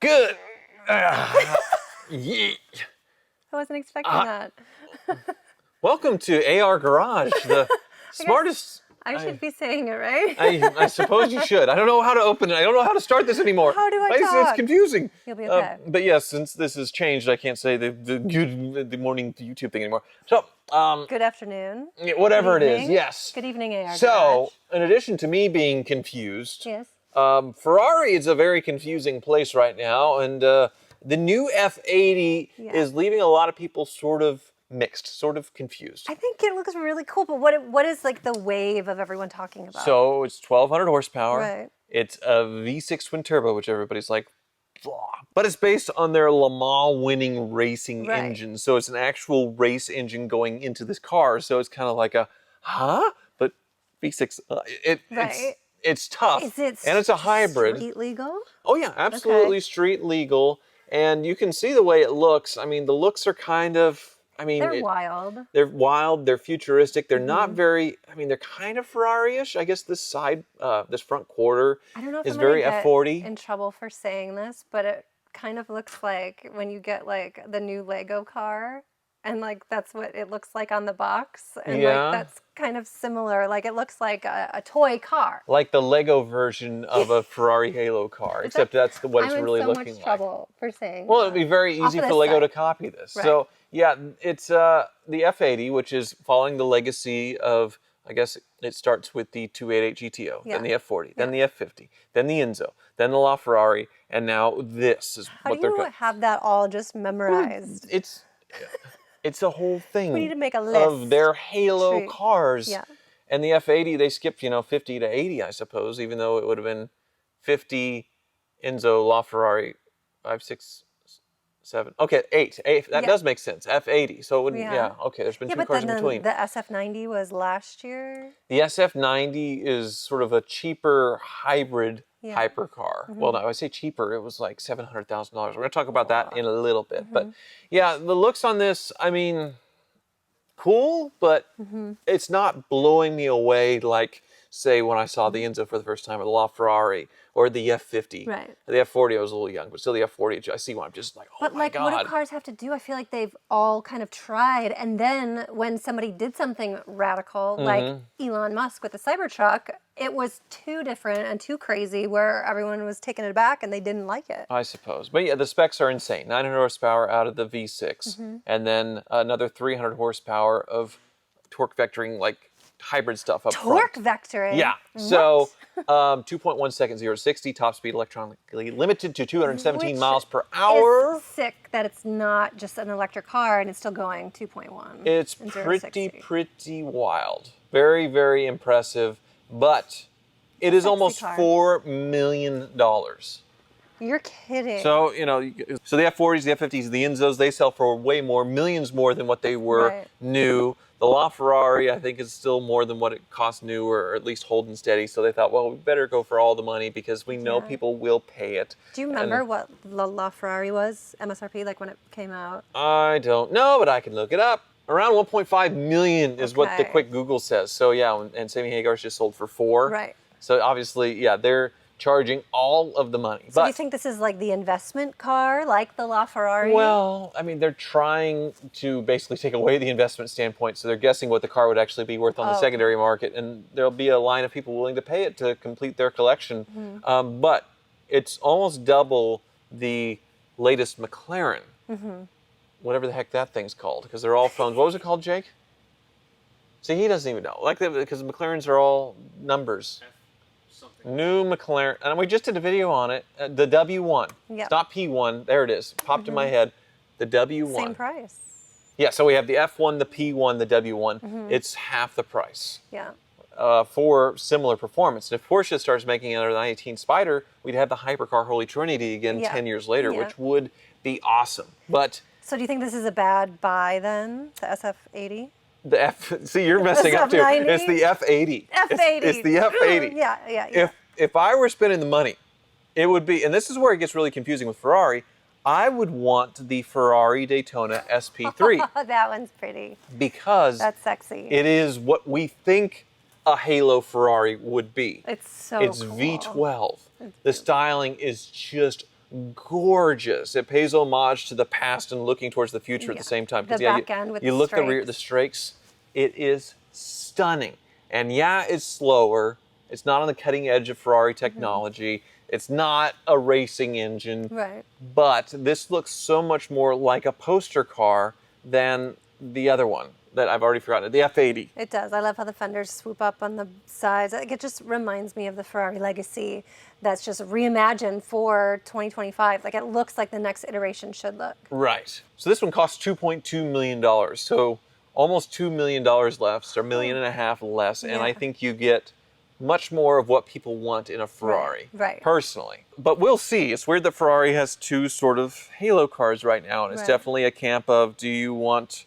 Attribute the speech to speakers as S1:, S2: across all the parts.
S1: Good. Yeah.
S2: I wasn't expecting that.
S1: Welcome to AR Garage, the smartest.
S2: I should be saying it, right?
S1: I suppose you should. I don't know how to open it. I don't know how to start this anymore.
S2: How do I
S1: It's
S2: talk?
S1: confusing.
S2: You'll be okay.
S1: But yes, since this has changed, I can't say the morning YouTube thing anymore. So,
S2: Good afternoon.
S1: whatever
S2: Good
S1: it is,
S2: evening.
S1: yes.
S2: Good evening, AR
S1: So, in addition to me being confused,
S2: Yes.
S1: Ferrari is a very confusing place right now, and the new F80 is leaving a lot of people sort of mixed, sort of confused.
S2: I think it looks really cool, but what is like the wave of everyone talking about?
S1: So it's 1,200 horsepower.
S2: Right.
S1: It's a V6 twin turbo, which everybody's like, blah. But it's based on their Le Mans winning racing engine. So it's an actual race engine going into this car. So it's kind of like a, But V6, it's tough.
S2: Is it
S1: and it's a hybrid.
S2: Street legal?
S1: Oh yeah, absolutely street legal. And you can see the way it looks. I mean, the looks are kind of,
S2: They're wild.
S1: They're wild, they're futuristic, they're not very, they're kind of Ferrari-ish. I guess this side, this front quarter
S2: I don't know if
S1: is
S2: I'm
S1: very
S2: gonna get
S1: F40.
S2: in trouble for saying this, but it kind of looks like when you get like the new Lego car, and like that's what it looks like on the box, and like that's kind of similar. Like it looks like a toy car,
S1: like the Lego version of a Ferrari Halo car, except that's what it's really looking like.
S2: I'm in so much trouble for saying.
S1: Well, it'd be very easy for Lego to copy this.
S2: Right.
S1: So yeah, it's the F80, which is following the legacy of, I guess it starts with the 288 GTO, then the F40, then the F50, then the Enzo, then the LaFerrari, and now this is what they're.
S2: How do you have that all just memorized?
S1: It's a whole thing.
S2: We need to make a list
S1: of their Halo cars.
S2: Yeah.
S1: And the F80, they skipped, 50 to 80, I suppose, even though it would have been 50 Enzo LaFerrari 5, 6, 7. Okay, 8. That does make sense. F80. So it wouldn't, okay, there's been two cars in between.
S2: The SF90 was last year.
S1: The SF90 is sort of a cheaper hybrid hypercar. Well, no, I say cheaper. It was like $700,000. We're going to talk about that in a little bit. But yeah, the looks on this, cool, but it's not blowing me away like, say, when I saw the Enzo for the first time, or the LaFerrari, or the F50.
S2: Right.
S1: The F40, I was a little young, but still the F40, I see one, I'm just like, oh my God.
S2: What do cars have to do? I feel like they've all kind of tried, and then when somebody did something radical, like Elon Musk with the Cybertruck, it was too different and too crazy where everyone was taking it back and they didn't like it.
S1: I suppose. But yeah, the specs are insane. 900 horsepower out of the V6, and then another 300 horsepower of torque vectoring, like hybrid stuff up front.
S2: Torque vectoring?
S1: Yeah. So 2.1 seconds, 0 to 60, top speed electronically limited to 217 miles per hour.
S2: It's sick that it's not just an electric car and it's still going 2.1.
S1: It's pretty wild. Very, very impressive. But it is almost $4 million.
S2: You're kidding.
S1: So, so the F40s, the F50s, the Enzos, they sell for way more, millions more than what they were new. The LaFerrari, I think, is still more than what it cost new, or at least holding steady. So they thought, well, we better go for all the money because we know people will pay it.
S2: Do you remember what the LaFerrari was, MSRP, like when it came out?
S1: I don't know, but I can look it up. Around 1.5 million is what the quick Google says. So yeah, and Sammy Hagar's just sold for 4.
S2: Right.
S1: So obviously, they're charging all of the money.
S2: So do you think this is like the investment car, like the LaFerrari?
S1: Well, they're trying to basically take away the investment standpoint. So they're guessing what the car would actually be worth on the secondary market. And there'll be a line of people willing to pay it to complete their collection. But it's almost double the latest McLaren. Whatever the heck that thing's called, because they're all phones. What was it called, Jake? See, he doesn't even know. Because McLarens are all numbers. New McLaren, and we just did a video on it. The W1. It's not P1. There it is. Popped in my head. The W1.
S2: Same price.
S1: Yeah. So we have the F1, the P1, the W1. It's half the price.
S2: Yeah.
S1: For similar performance. And if Porsche starts making another 918 Spider, we'd have the hypercar Holy Trinity again 10 years later, which would be awesome. But
S2: so do you think this is a bad buy then, the SF80?
S1: See, you're messing up too. It's the F80.
S2: F80.
S1: It's the F80.
S2: Yeah.
S1: If I were spending the money, it would be, and this is where it gets really confusing with Ferrari, I would want the Ferrari Daytona SP3.
S2: That one's pretty.
S1: Because
S2: that's sexy.
S1: It is what we think a Halo Ferrari would be.
S2: It's so
S1: It's
S2: cool.
S1: V12. The styling is just gorgeous. It pays homage to the past and looking towards the future at the same time.
S2: The back end with
S1: you
S2: the
S1: look
S2: strakes.
S1: the strakes. It is stunning. And yeah, it's slower. It's not on the cutting edge of Ferrari technology. It's not a racing engine.
S2: Right.
S1: But this looks so much more like a poster car than the other one that I've already forgotten, the F80.
S2: It does. I love how the fenders swoop up on the sides. Like, it just reminds me of the Ferrari legacy that's just reimagined for 2025. Like, it looks like the next iteration should look.
S1: Right. So this one costs $2.2 million. So almost $2 million less, or $1.5 million less. And I think you get much more of what people want in a Ferrari,
S2: Right.
S1: personally. But we'll see. It's weird that Ferrari has two sort of halo cars right now, and it's definitely a camp of, do you want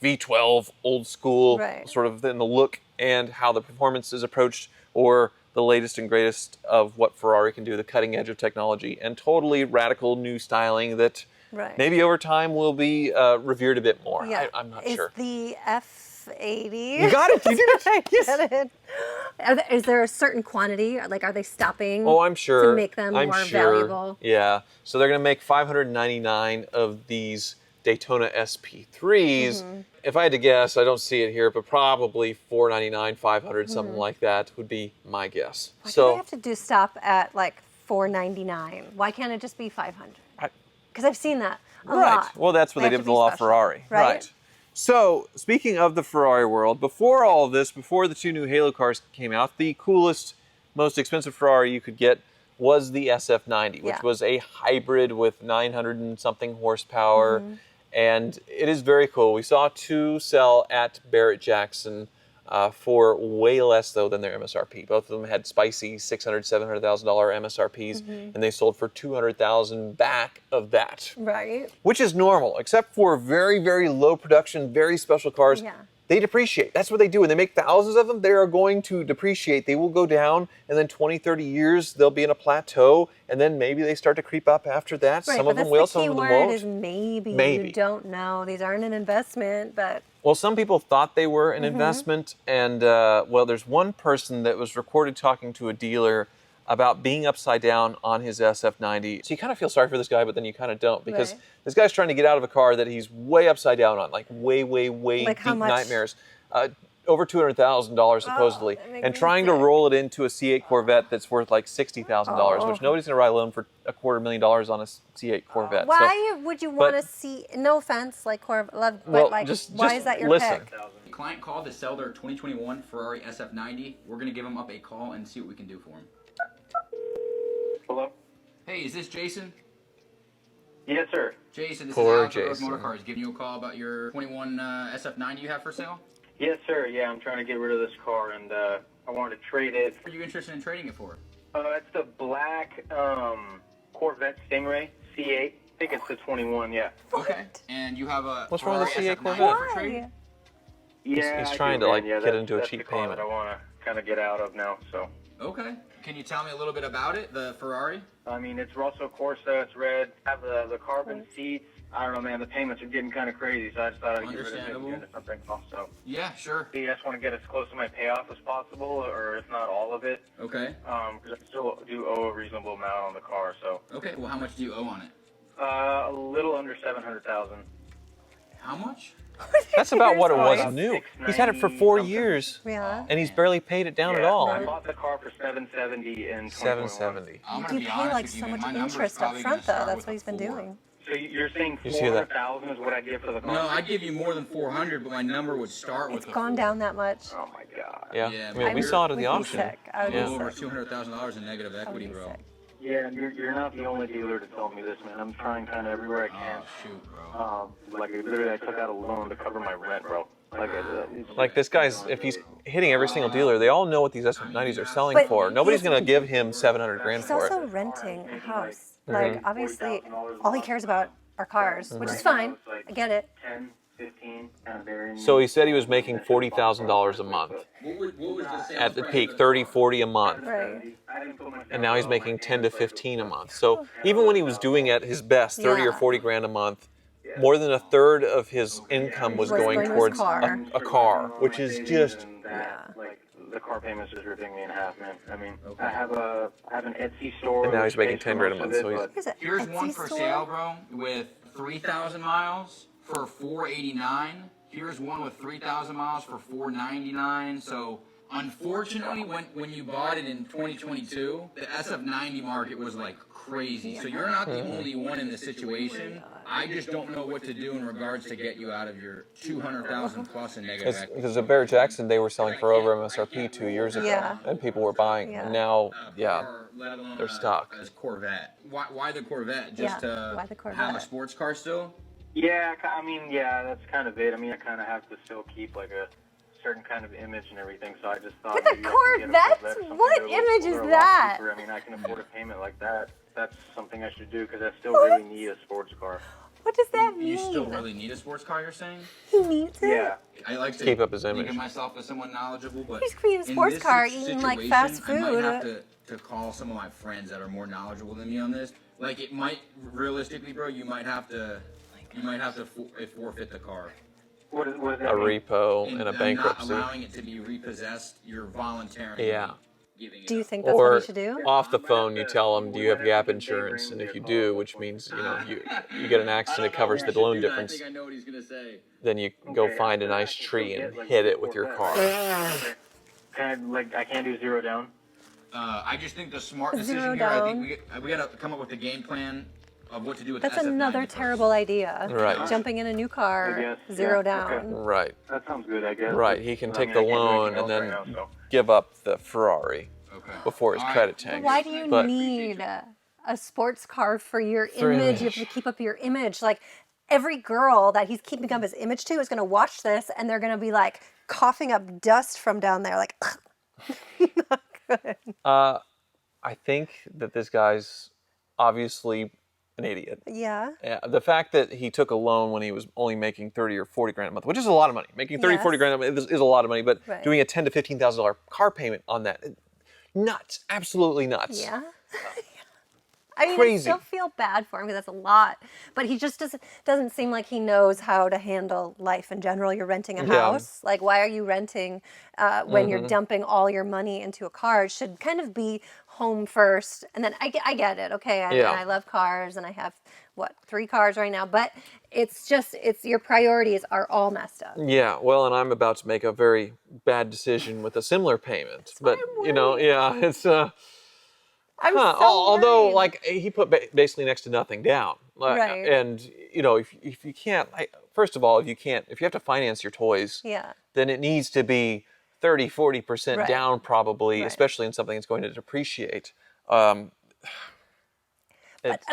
S1: V12 old school, sort of in the look and how the performance is approached, or the latest and greatest of what Ferrari can do, the cutting edge of technology, and totally radical new styling that maybe over time will be revered a bit more.
S2: Yeah.
S1: I'm not
S2: Is
S1: sure.
S2: the F80.
S1: You got it. You did it.
S2: I get it. Is there a certain quantity? Like, are they stopping?
S1: Oh, I'm sure.
S2: To make them more valuable.
S1: Yeah. So they're going to make 599 of these Daytona SP3s. If I had to guess, I don't see it here, but probably 499, 500, something like that would be my guess.
S2: Why do they have to stop at like 499? Why can't it just be 500? Because I've seen that a lot.
S1: Well, that's what they did with the law of Ferrari.
S2: Right.
S1: So, speaking of the Ferrari world, before all of this, before the two new Halo cars came out, the coolest, most expensive Ferrari you could get was the SF90, which was a hybrid with 900 and something horsepower. And it is very cool. We saw two sell at Barrett-Jackson for way less, though, than their MSRP. Both of them had spicy $600,000, $700,000 MSRPs, and they sold for $200,000 back of that.
S2: Right.
S1: Which is normal, except for very, very low production, very special cars. They depreciate. That's what they do. When they make thousands of them, they are going to depreciate. They will go down, and then 20, 30 years, they'll be in a plateau, and then maybe they start to creep up after that. Some of them will, some of them won't.
S2: The key word is maybe. You don't know. These aren't an investment, but...
S1: Well, some people thought they were an investment, and, well, there's one person that was recorded talking to a dealer about being upside down on his SF90. So you kind of feel sorry for this guy, but then you kind of don't, because this guy's trying to get out of a car that he's way upside down on, like way, way, way
S2: like
S1: deep nightmares. Over $200,000 supposedly, and trying to roll it into a C8 Corvette that's worth like $60,000, which nobody's gonna write a loan for $250,000 on a C8 Corvette.
S2: Why would you want to see? No offense, like Corvette, but like, why is that your pick?
S3: The client called to sell their 2021 Ferrari SF90. We're gonna give them up a call and see what we can do for them.
S4: Hello?
S3: Hey, is this Jason?
S4: Yes, sir.
S3: Jason, this is Alex with Motor Cars giving you a call about your 21 SF90 you have for sale.
S4: Yes, sir. Yeah, I'm trying to get rid of this car, and I wanted to trade it.
S3: What are you interested in trading it for?
S4: It's the black Corvette Stingray C8. I think it's the 21, yeah.
S3: Okay. And you have a
S1: What's wrong with the C8 Corvette?
S2: Why?
S4: Yeah,
S1: he's trying to like get into a cheap payment.
S4: That I want to kind of get out of now, so.
S3: Okay. Can you tell me a little bit about it, the Ferrari?
S4: I mean, it's Russell Corsa, it's red, have the carbon seats. I don't know, man, the payments are getting kind of crazy, so I just thought I'd get rid of it and get into something else. So.
S3: Yeah, sure.
S4: I just want to get as close to my payoff as possible, or if not all of it.
S3: Okay.
S4: Because I still do owe a reasonable amount on the car, so.
S3: Okay, well, how much do you owe on it?
S4: A little under 700,000.
S3: How much?
S1: That's about what it was new. He's had it for 4 years, and he's barely paid it down at all.
S4: I bought the car for $770 in
S1: 770.
S2: You pay like so much interest up front, though. That's what he's been doing.
S4: So you're saying 400,000 is what I give for the car?
S3: No, I'd give you more than 400, but my number would start with.
S2: It's gone down that much.
S4: Oh my God.
S1: Yeah. I mean, we saw it at the auction.
S3: Over $200,000 in negative equity, bro.
S4: Yeah, you're not the only dealer to tell me this, man. I'm trying kind of everywhere I can.
S3: Oh, shoot, bro.
S4: Like, literally, I took out a loan to cover my rent, bro.
S1: Like this guy's, if he's hitting every single dealer, they all know what these SF90s are selling for. Nobody's going to give him $700,000 for it.
S2: He's also renting a house. Like, obviously, all he cares about are cars, which is fine. I get it.
S4: 10, 15, kind of varying.
S1: So he said he was making $40,000 a month.
S3: What was the sales
S1: At the
S3: price
S1: peak,
S3: of
S1: 30, 40 a month.
S2: Right.
S1: And now he's making 10 to 15 a month. So even when he was doing at his best, 30 or 40 grand a month, more than a third of his income was going towards a car, which is just
S4: the car payments is ripping me in half, man. I mean,
S3: Okay.
S4: I have an Etsy store.
S1: And now he's
S4: which
S1: making
S4: pays for
S1: 10 grand a
S4: most of
S1: month, so
S4: it,
S1: he's-
S4: but
S2: Here's, a
S3: Here's
S2: Etsy
S3: one for
S2: store?
S3: sale, bro, with 3,000 miles for $489. Here's one with 3,000 miles for $499. So, unfortunately, when you bought it in 2022, the SF90 market was like crazy. So you're not the only one in this situation. I just don't know what to do in regards to get you out of your 200,000 plus in negative equity.
S1: Because at Barrett Jackson, they were selling for over MSRP 2 years ago,
S2: Yeah.
S1: and people were buying.
S2: Yeah.
S1: And now, yeah,
S3: Or let alone
S1: they're stuck.
S3: As Corvette. Why the Corvette? Just
S2: Yeah, why
S3: to
S2: the Corvette?
S3: have a sports car still?
S4: yeah, I mean, yeah, that's kind of it. I mean, I kind of have to still keep like a certain kind of image and everything. So I just thought
S2: With a
S4: maybe I can get
S2: Corvette?
S4: something
S2: What
S4: that are a little
S2: image is
S4: cooler, a lot
S2: that?
S4: cheaper. I mean, I can afford a payment like that. That's something I should do because I still really need a sports car.
S2: What does that mean?
S3: You still really need a sports car, you're saying?
S2: He needs it?
S4: Yeah.
S3: I like to
S1: Keep up his
S3: think
S1: image.
S3: of myself as someone knowledgeable, but
S2: He's creating a
S3: in
S2: sports
S3: this
S2: car, eating, like,
S3: situation,
S2: fast
S3: I might
S2: food.
S3: have to call some of my friends that are more knowledgeable than me on this. Like, it might, realistically, bro, you might have to forfeit the car.
S4: What does
S1: A
S4: that mean?
S1: repo and a
S3: Not
S1: bankruptcy.
S3: allowing it to be repossessed, you're voluntarily
S1: Yeah.
S3: giving it
S2: Do you
S3: up.
S2: think that's what
S1: Or
S2: you should do?
S1: off the phone, you tell them, do you have gap insurance? And if you do, which means, you get an accident, it covers the loan difference,
S3: I think I know what he's gonna say.
S1: then you go find a nice tree and hit it with your car.
S4: I can't do zero down.
S3: I just think the smart
S2: Zero
S3: decision here. I
S2: down.
S3: think we gotta come up with a game plan of what to do with
S2: That's
S3: the SF90
S2: another
S3: first.
S2: terrible idea.
S1: Right.
S2: Jumping in a new car,
S4: I guess,
S2: zero
S4: yeah,
S2: down.
S4: okay.
S1: Right.
S4: That sounds good, I guess.
S1: Right. He can
S4: I
S1: take
S4: mean,
S1: the
S4: I can't do
S1: loan
S4: anything
S1: and
S4: else
S1: then
S4: right now, so.
S1: give up the Ferrari
S3: Okay.
S1: before his
S3: All right.
S1: credit tanks.
S2: Why do you
S1: But-
S2: need a sports car for your
S1: For
S2: image? You have
S1: image.
S2: to keep up your image. Like, every girl that he's keeping up his image to is going to watch this and they're going to be like coughing up dust from down there. Like, not good.
S1: I think that this guy's obviously an idiot.
S2: Yeah.
S1: The fact that he took a loan when he was only making 30 or 40 grand a month, which is a lot of money. Making 30,
S2: Yes.
S1: 40 grand a month is a lot of money, but
S2: Right.
S1: doing a $10,000 to $15,000 car payment on that, nuts, absolutely nuts.
S2: Yeah. I mean,
S1: Crazy.
S2: I still feel bad for him because that's a lot. But he just doesn't seem like he knows how to handle life in general. You're renting a
S1: Yeah.
S2: house. Like, why are you renting when you're dumping all your money into a car? It should kind of be home first. And then I get it. Okay.
S1: Yeah.
S2: And I love cars and I have, 3 cars right now. But it's your priorities are all messed up.
S1: Yeah, well, and I'm about to make a very bad decision with a similar payment. But,
S2: I'm
S1: yeah, it's...
S2: I'm
S1: Huh.
S2: so
S1: Although,
S2: worried.
S1: like, he put basically next to nothing down.
S2: Right.
S1: And, if you can't, first of all, if you have to finance your toys,
S2: Yeah.
S1: then it needs to be 30, 40%
S2: Right.
S1: down probably,
S2: Right.
S1: especially in something that's going to depreciate.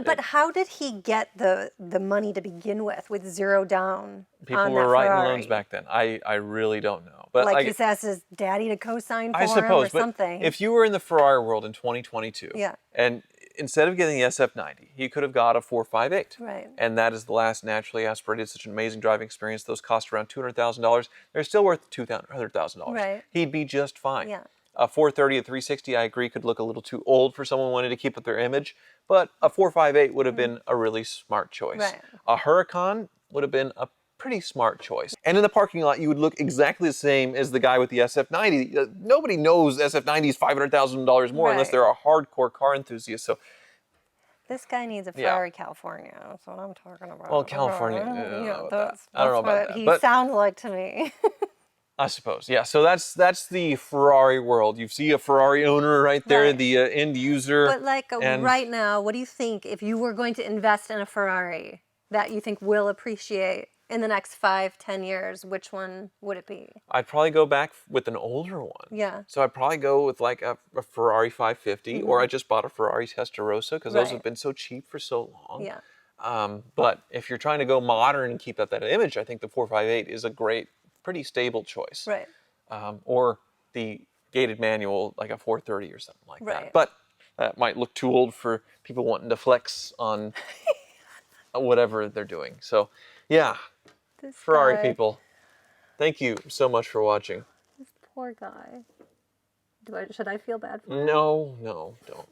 S2: But how did he get the money to begin with zero down?
S1: People
S2: on
S1: were
S2: that
S1: writing
S2: Ferrari?
S1: loans back then. I really don't know. But
S2: Like he's asked his daddy to co-sign for
S1: I
S2: him
S1: suppose,
S2: or
S1: but
S2: something.
S1: if you were in the Ferrari world in 2022,
S2: Yeah.
S1: and instead of getting the SF90, he could have got a 458.
S2: Right.
S1: And that is the last naturally aspirated, such an amazing driving experience. Those cost around $200,000. They're still worth $200,000.
S2: Right.
S1: He'd be just fine.
S2: Yeah.
S1: A 430 at 360, I agree, could look a little too old for someone wanting to keep up their image, but a 458 would have been a really smart choice.
S2: Right.
S1: A Huracan would have been a pretty smart choice. And in the parking lot, you would look exactly the same as the guy with the SF90. Nobody knows SF90 is $500,000 more unless
S2: Right.
S1: they're a hardcore car enthusiast. So,
S2: This guy needs a
S1: Yeah.
S2: Ferrari California. That's what I'm talking about.
S1: Well, California,
S2: Yeah,
S1: I don't know about
S2: that's,
S1: that. I don't know
S2: that's
S1: about
S2: what
S1: that,
S2: he
S1: but-
S2: sounds like to me.
S1: I suppose, yeah. So that's the Ferrari world. You see a Ferrari owner right there,
S2: Right.
S1: the end user.
S2: But like
S1: and
S2: right now, what do you think if you were going to invest in a Ferrari that you think will appreciate in the next 5-10 years? Which one would it be?
S1: I'd probably go back with an older one.
S2: Yeah.
S1: So I'd probably go with like a Ferrari 550, or I just bought a Ferrari Testarossa because those
S2: Right.
S1: have been so cheap for so long.
S2: Yeah.
S1: But if you're trying to go modern and keep up that image, I think the 458 is a great, pretty stable choice.
S2: Right.
S1: Or the gated manual, like a 430 or something like
S2: Right.
S1: that. But that might look too old for people wanting to flex on whatever they're doing. So, yeah,
S2: This
S1: Ferrari
S2: guy,
S1: people, thank you so much for watching.
S2: This poor guy. Should I feel bad for him?
S1: No, don't.